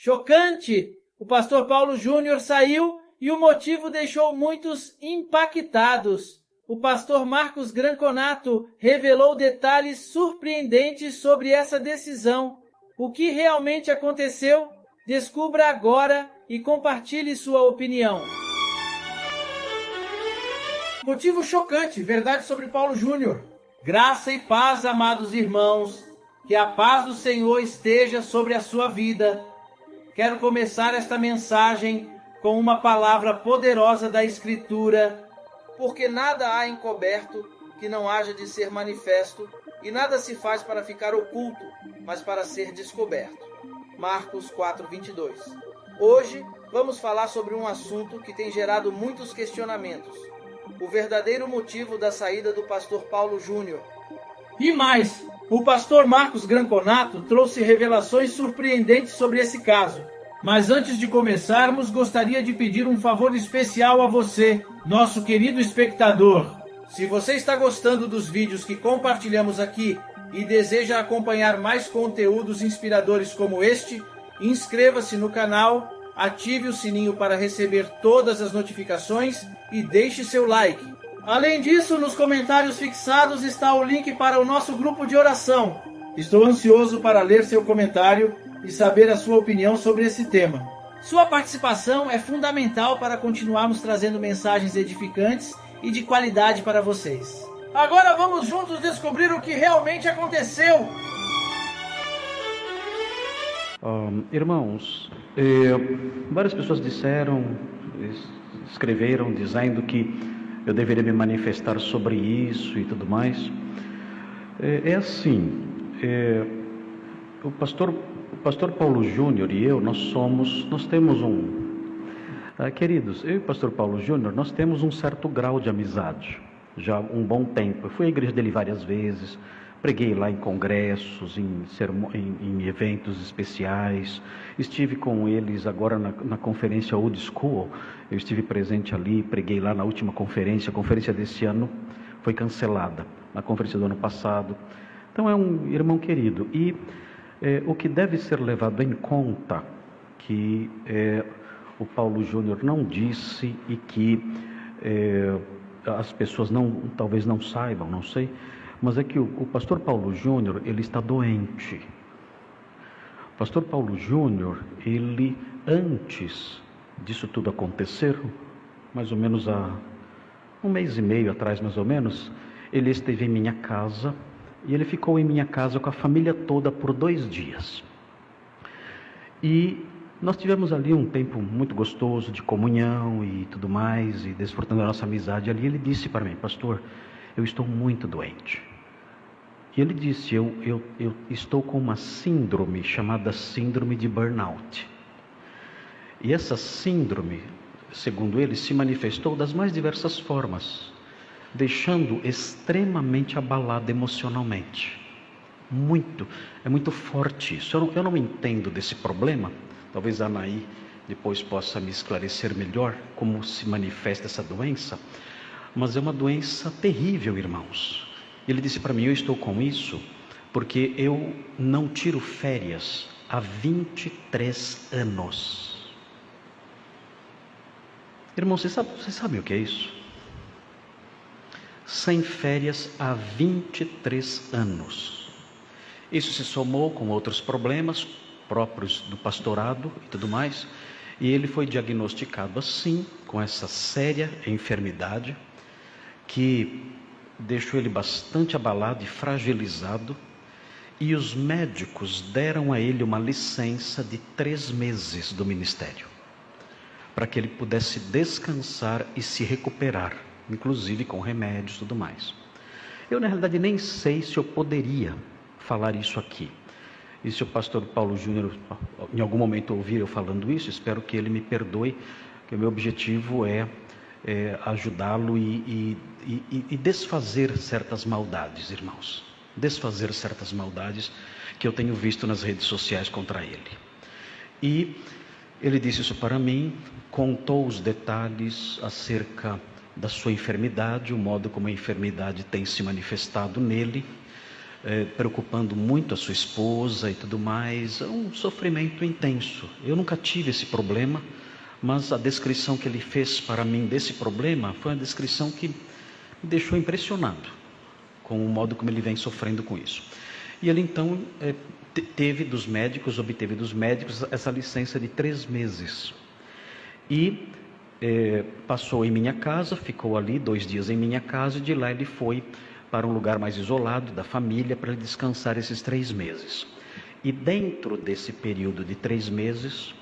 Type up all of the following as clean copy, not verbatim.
Chocante! O pastor Paulo Júnior saiu e o motivo deixou muitos impactados. O pastor Marcos Granconato revelou detalhes surpreendentes sobre essa decisão. O que realmente aconteceu? Descubra agora e compartilhe sua opinião. Motivo chocante, verdade sobre Paulo Júnior. Graça e paz, amados irmãos. Que a paz do Senhor esteja sobre a sua vida. Quero começar esta mensagem com uma palavra poderosa da Escritura, porque nada há encoberto que não haja de ser manifesto, e nada se faz para ficar oculto, mas para ser descoberto. Marcos 4:22. Hoje vamos falar sobre um assunto que tem gerado muitos questionamentos: o verdadeiro motivo da saída do pastor Paulo Júnior. E mais, o pastor Marcos Granconato trouxe revelações surpreendentes sobre esse caso. Mas antes de começarmos, gostaria de pedir um favor especial a você, nosso querido espectador. Se você está gostando dos vídeos que compartilhamos aqui e deseja acompanhar mais conteúdos inspiradores como este, inscreva-se no canal, ative o sininho para receber todas as notificações e deixe seu like. Além disso, nos comentários fixados está o link para o nosso grupo de oração. Estou ansioso para ler seu comentário e saber a sua opinião sobre esse tema. Sua participação é fundamental para continuarmos trazendo mensagens edificantes e de qualidade para vocês. Agora vamos juntos descobrir o que realmente aconteceu. Irmãos, várias pessoas escreveram dizendo que eu deveria me manifestar sobre isso e tudo mais. O pastor Paulo Júnior e eu, nós temos queridos, eu e o pastor Paulo Júnior, nós temos um certo grau de amizade, já há um bom tempo. Eu fui à igreja dele várias vezes, preguei lá em congressos, em eventos especiais, estive com eles agora na conferência Old School, eu estive presente ali, preguei lá na última conferência. A conferência desse ano foi cancelada, na conferência do ano passado. Então é um irmão querido. E o que deve ser levado em conta, que o Paulo Júnior não disse e que as pessoas talvez não saibam, não sei, mas é que o pastor Paulo Júnior, ele está doente. O pastor Paulo Júnior, ele, antes disso tudo acontecer, mais ou menos há um mês e meio atrás, mais ou menos, ele esteve em minha casa, e ele ficou em minha casa com a família toda por 2 dias. E nós tivemos ali um tempo muito gostoso de comunhão e tudo mais, e desfrutando da nossa amizade ali. Ele disse para mim: pastor, eu estou muito doente. E ele disse: eu estou com uma síndrome chamada síndrome de burnout. E essa síndrome, segundo ele, se manifestou das mais diversas formas, deixando extremamente abalado emocionalmente. É muito forte isso. Eu não entendo desse problema. Talvez a Anaí depois possa me esclarecer melhor como se manifesta essa doença. Mas é uma doença terrível, irmãos. Ele disse para mim: eu estou com isso porque eu não tiro férias há 23 anos. Irmão, você sabe o que é isso? Sem férias há 23 anos. Isso se somou com outros problemas próprios do pastorado e tudo mais, e ele foi diagnosticado assim, com essa séria enfermidade, que deixou ele bastante abalado e fragilizado, e os médicos deram a ele uma licença de 3 meses do ministério, para que ele pudesse descansar e se recuperar, inclusive com remédios e tudo mais. Eu, na realidade, nem sei se eu poderia falar isso aqui. E se o pastor Paulo Júnior, em algum momento, ouvir eu falando isso, espero que ele me perdoe, que o meu objetivo é ajudá-lo e desfazer certas maldades, irmãos. Desfazer certas maldades que eu tenho visto nas redes sociais contra ele. E ele disse isso para mim, contou os detalhes acerca da sua enfermidade, o modo como a enfermidade tem se manifestado nele, preocupando muito a sua esposa e tudo mais. É um sofrimento intenso. Eu nunca tive esse problema, mas a descrição que ele fez para mim desse problema foi uma descrição que me deixou impressionado com o modo como ele vem sofrendo com isso. E ele então obteve dos médicos essa licença de 3 meses. E passou em minha casa, ficou ali 2 dias em minha casa, e de lá ele foi para um lugar mais isolado da família para descansar esses 3 meses. E dentro desse período de 3 meses,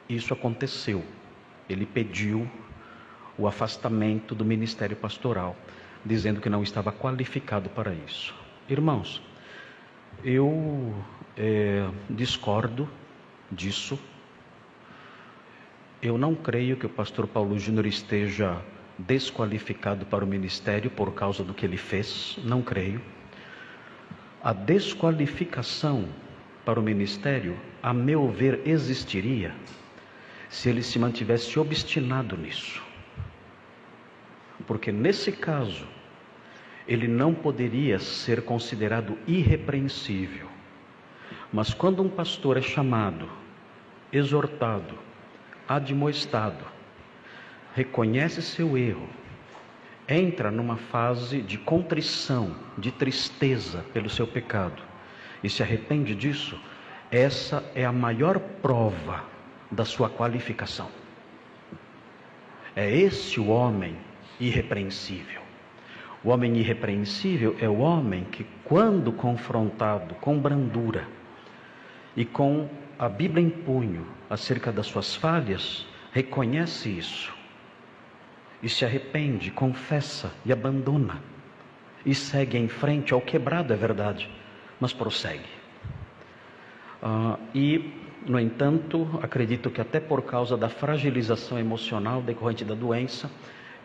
isso aconteceu. Ele pediu o afastamento do ministério pastoral, dizendo que não estava qualificado para isso. Irmãos, eu discordo disso. Eu não creio que o pastor Paulo Júnior esteja desqualificado para o ministério por causa do que ele fez. Não creio. A desqualificação para o ministério, a meu ver, existiria se ele se mantivesse obstinado nisso. Porque nesse caso, ele não poderia ser considerado irrepreensível. Mas quando um pastor é chamado, exortado, admoestado, reconhece seu erro, entra numa fase de contrição, de tristeza pelo seu pecado e se arrepende disso, essa é a maior prova da sua qualificação. É esse o homem irrepreensível. O homem irrepreensível é o homem que, quando confrontado com brandura e com a Bíblia em punho acerca das suas falhas, reconhece isso e se arrepende, confessa e abandona e segue em frente. Ao quebrado, é verdade, mas prossegue. No entanto, acredito que até por causa da fragilização emocional decorrente da doença,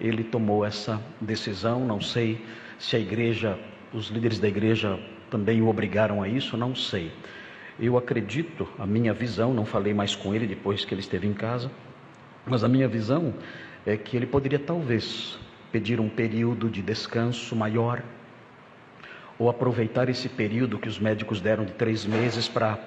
ele tomou essa decisão. Não sei se a igreja, os líderes da igreja também o obrigaram a isso, não sei. Eu acredito, a minha visão, não falei mais com ele depois que ele esteve em casa, mas a minha visão é que ele poderia talvez pedir um período de descanso maior, ou aproveitar esse período que os médicos deram de 3 meses para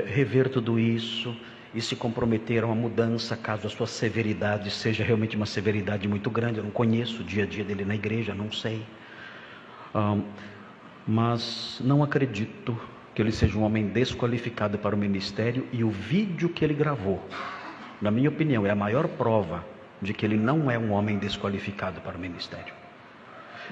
rever tudo isso e se comprometer a uma mudança, caso a sua severidade seja realmente uma severidade muito grande. Eu não conheço o dia a dia dele na igreja, não sei, mas não acredito que ele seja um homem desqualificado para o ministério. E o vídeo que ele gravou, na minha opinião, é a maior prova de que ele não é um homem desqualificado para o ministério.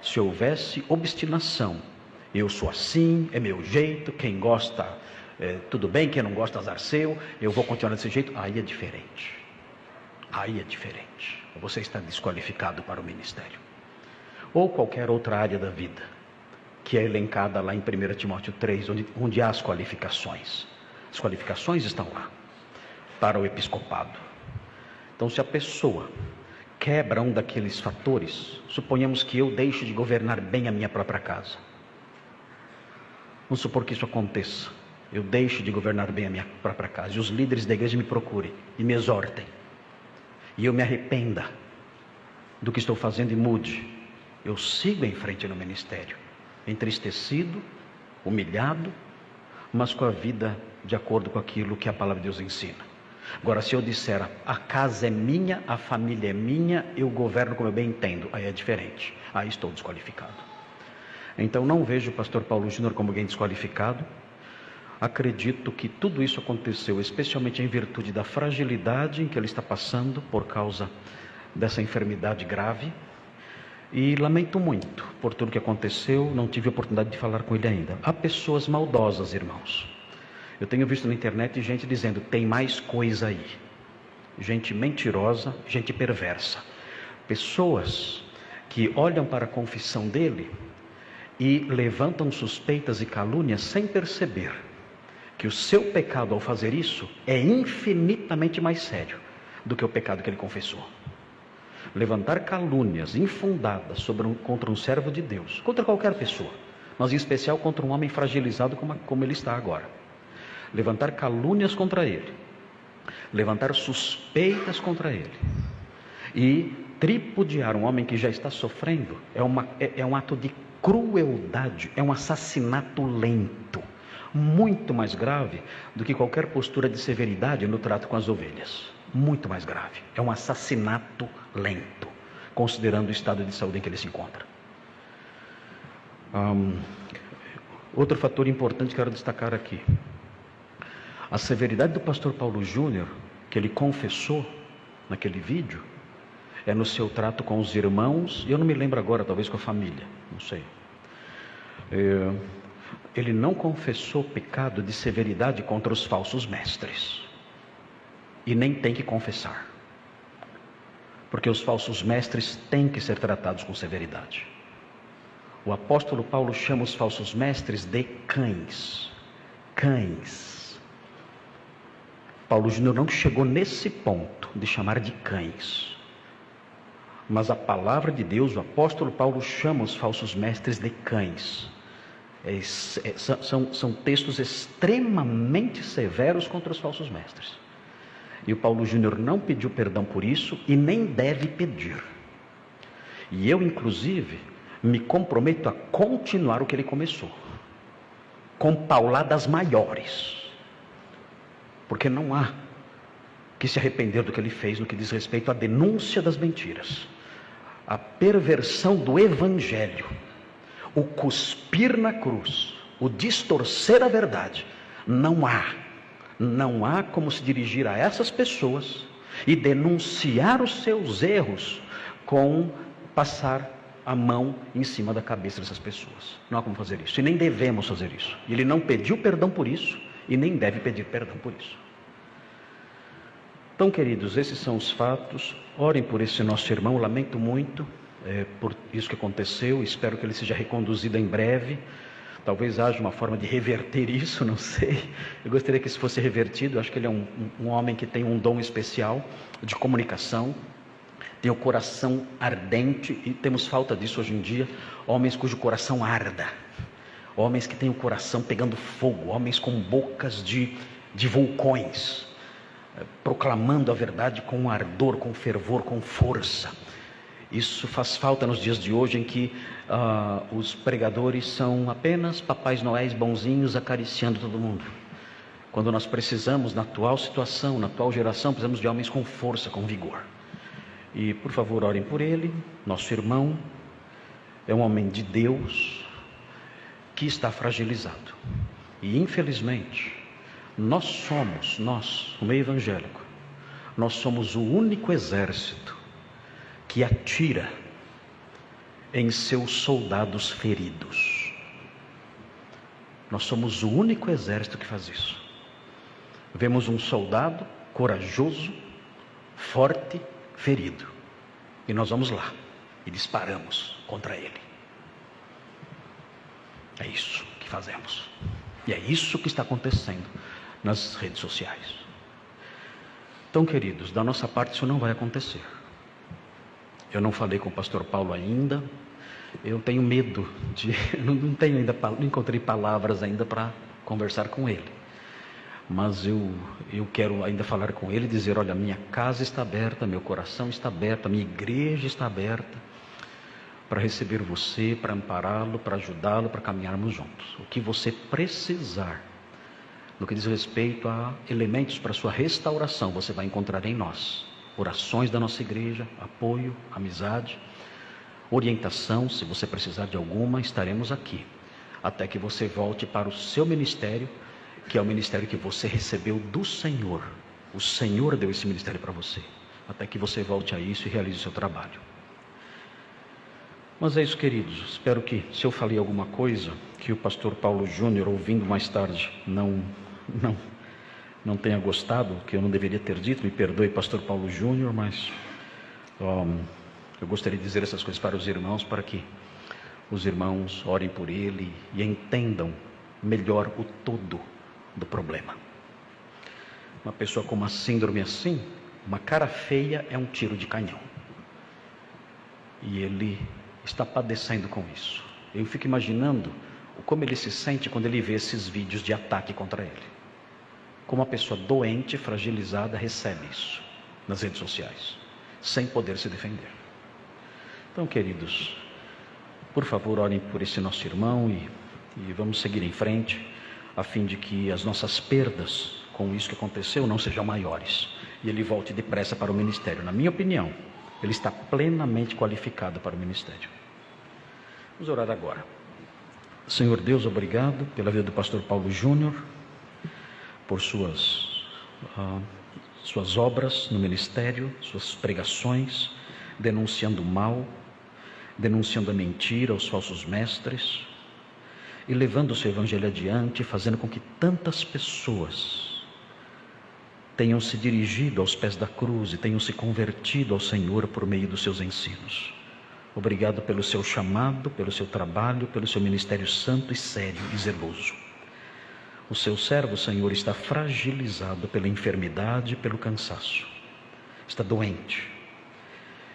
Se houvesse obstinação, eu sou assim, é meu jeito, quem gosta, tudo bem, quem não gosta, azar seu, eu vou continuar desse jeito, aí é diferente. Aí é diferente. Você está desqualificado para o ministério. Ou qualquer outra área da vida, que é elencada lá em 1 Timóteo 3, onde há as qualificações. As qualificações estão lá, para o episcopado. Então, se a pessoa quebra um daqueles fatores, suponhamos que eu deixe de governar bem a minha própria casa. Vamos supor que isso aconteça. Eu deixo de governar bem a minha própria casa, e os líderes da igreja me procurem e me exortem, e eu me arrependa do que estou fazendo e mude. Eu sigo em frente no ministério, entristecido, humilhado, mas com a vida de acordo com aquilo que a palavra de Deus ensina. Agora, se eu disser, a casa é minha, a família é minha, eu governo como eu bem entendo, aí é diferente, aí estou desqualificado. Então não vejo o pastor Paulo Júnior como alguém desqualificado. Acredito que tudo isso aconteceu especialmente em virtude da fragilidade em que ele está passando por causa dessa enfermidade grave, e lamento muito por tudo que aconteceu. Não tive a oportunidade de falar com ele ainda. Há pessoas maldosas, irmãos. Eu tenho visto na internet gente dizendo, tem mais coisa aí. Gente mentirosa, gente perversa. Pessoas que olham para a confissão dele e levantam suspeitas e calúnias sem perceber que o seu pecado ao fazer isso é infinitamente mais sério do que o pecado que ele confessou. Levantar calúnias infundadas contra um servo de Deus, contra qualquer pessoa, mas em especial contra um homem fragilizado como ele está agora. Levantar calúnias contra ele, levantar suspeitas contra ele e tripudiar um homem que já está sofrendo é um ato de crueldade, é um assassinato lento, muito mais grave do que qualquer postura de severidade no trato com as ovelhas. Muito mais grave. É um assassinato lento, considerando o estado de saúde em que ele se encontra. Outro fator importante que quero destacar aqui. A severidade do pastor Paulo Júnior, que ele confessou naquele vídeo, é no seu trato com os irmãos, e eu não me lembro agora, talvez com a família, não sei. Ele não confessou pecado de severidade contra os falsos mestres. E nem tem que confessar. Porque os falsos mestres têm que ser tratados com severidade. O apóstolo Paulo chama os falsos mestres de cães. Cães. Paulo Júnior não chegou nesse ponto de chamar de cães. Mas a palavra de Deus, o apóstolo Paulo chama os falsos mestres de cães. São textos extremamente severos contra os falsos mestres. E o Paulo Júnior não pediu perdão por isso e nem deve pedir. E eu, inclusive, me comprometo a continuar o que ele começou, com pauladas maiores, porque não há que se arrepender do que ele fez no que diz respeito à denúncia das mentiras, a perversão do evangelho, o cuspir na cruz, o distorcer a verdade. Não há como se dirigir a essas pessoas e denunciar os seus erros com passar a mão em cima da cabeça dessas pessoas. Não há como fazer isso, e nem devemos fazer isso. Ele não pediu perdão por isso e nem deve pedir perdão por isso. Então, queridos, esses são os fatos. Orem por esse nosso irmão. Lamento muito por isso que aconteceu. Espero que ele seja reconduzido em breve. Talvez haja uma forma de reverter isso, não sei. Eu gostaria que isso fosse revertido. Eu acho que ele é um homem que tem um dom especial de comunicação, tem o coração ardente, e temos falta disso hoje em dia. Homens cujo coração arda, homens que têm o coração pegando fogo, homens com bocas de vulcões, proclamando a verdade com ardor, com fervor, com força. Isso faz falta nos dias de hoje, em que os pregadores são apenas papais noéis bonzinhos acariciando todo mundo. Quando nós precisamos, na atual situação, na atual geração, precisamos de homens com força, com vigor. E por favor, orem por ele. Nosso irmão é um homem de Deus que está fragilizado. E infelizmente, nós, o meio evangélico, nós somos o único exército que atira em seus soldados feridos. Nós somos o único exército que faz isso. Vemos um soldado corajoso, forte, ferido, e nós vamos lá e disparamos contra ele. É isso que fazemos, e é isso que está acontecendo nas redes sociais. Então, queridos, da nossa parte isso não vai acontecer. Eu não falei com o pastor Paulo ainda. Eu tenho medo não encontrei palavras ainda para conversar com ele. Mas eu quero ainda falar com ele e dizer: olha, minha casa está aberta, meu coração está aberto, a minha igreja está aberta para receber você, para ampará-lo, para ajudá-lo, para caminharmos juntos. O que você precisar, no que diz respeito a elementos para sua restauração, você vai encontrar em nós. Orações da nossa igreja, apoio, amizade, orientação, se você precisar de alguma, estaremos aqui, até que você volte para o seu ministério, que é o ministério que você recebeu do Senhor. O Senhor deu esse ministério para você, até que você volte a isso e realize o seu trabalho. Mas é isso, queridos. Espero que, se eu falei alguma coisa que o pastor Paulo Júnior, ouvindo mais tarde, não tenha gostado, que eu não deveria ter dito, me perdoe, pastor Paulo Júnior, mas eu gostaria de dizer essas coisas para os irmãos, para que os irmãos orem por ele e entendam melhor o todo do problema. Uma pessoa com uma síndrome assim, uma cara feia é um tiro de canhão, e ele está padecendo com isso. Eu fico imaginando como ele se sente quando ele vê esses vídeos de ataque contra ele. Como uma pessoa doente, fragilizada, recebe isso nas redes sociais, sem poder se defender. Então, queridos, Por favor, orem por esse nosso irmão e vamos seguir em frente, a fim de que as nossas perdas com isso que aconteceu não sejam maiores e ele volte depressa para o ministério. Na minha opinião, ele está plenamente qualificado para o ministério. Vamos orar agora. Senhor Deus, obrigado pela vida do pastor Paulo Júnior, por suas obras no ministério, suas pregações, denunciando o mal, denunciando a mentira, os falsos mestres, e levando o seu evangelho adiante, fazendo com que tantas pessoas tenham se dirigido aos pés da cruz e tenham se convertido ao Senhor por meio dos seus ensinos. Obrigado pelo seu chamado, pelo seu trabalho, pelo seu ministério santo e sério e zeloso. O seu servo, Senhor, está fragilizado pela enfermidade e pelo cansaço. Está doente.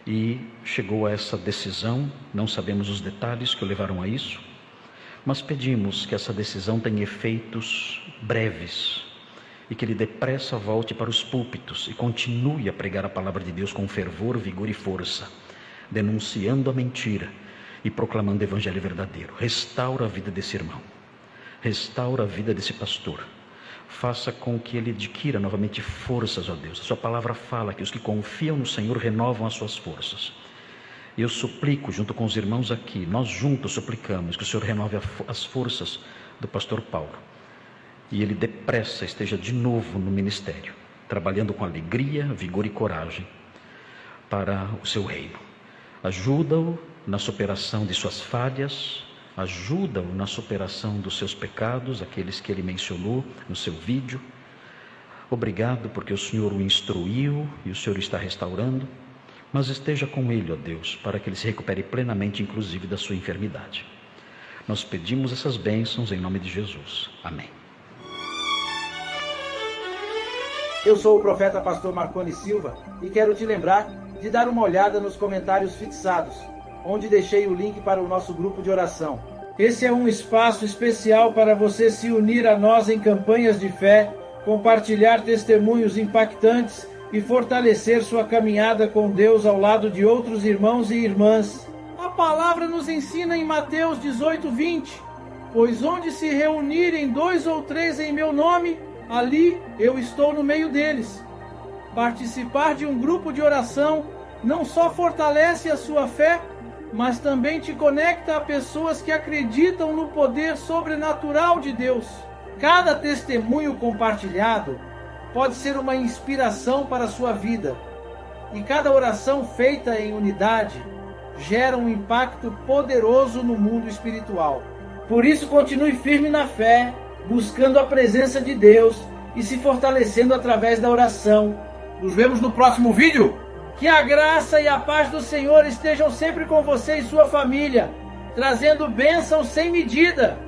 E chegou a essa decisão, não sabemos os detalhes que o levaram a isso, mas pedimos que essa decisão tenha efeitos breves e que ele depressa volte para os púlpitos e continue a pregar a palavra de Deus com fervor, vigor e força, denunciando a mentira e proclamando o evangelho verdadeiro. Restaura a vida desse irmão, restaura a vida desse pastor, faça com que ele adquira novamente forças, ó Deus. A sua palavra fala que os que confiam no Senhor renovam as suas forças. E eu suplico junto com os irmãos aqui, nós juntos suplicamos que o Senhor renove as forças do pastor Paulo e ele depressa esteja de novo no ministério, trabalhando com alegria, vigor e coragem para o seu reino. Ajuda-o na superação de suas falhas, ajuda-o na superação dos seus pecados, aqueles que ele mencionou no seu vídeo. Obrigado porque o Senhor o instruiu e o Senhor está restaurando, mas esteja com ele, ó Deus, para que ele se recupere plenamente, inclusive da sua enfermidade. Nós pedimos essas bênçãos em nome de Jesus. Amém. Eu sou o profeta pastor Marconi Silva e quero te lembrar de dar uma olhada nos comentários fixados, onde deixei o link para o nosso grupo de oração. Esse é um espaço especial para você se unir a nós em campanhas de fé, compartilhar testemunhos impactantes e fortalecer sua caminhada com Deus ao lado de outros irmãos e irmãs. A palavra nos ensina em Mateus 18:20, pois onde se reunirem 2 ou 3 em meu nome, ali eu estou no meio deles. Participar de um grupo de oração não só fortalece a sua fé, mas também te conecta a pessoas que acreditam no poder sobrenatural de Deus. Cada testemunho compartilhado pode ser uma inspiração para a sua vida, e cada oração feita em unidade gera um impacto poderoso no mundo espiritual. Por isso, continue firme na fé, buscando a presença de Deus e se fortalecendo através da oração. Nos vemos no próximo vídeo. Que a graça e a paz do Senhor estejam sempre com você e sua família, trazendo bênçãos sem medida.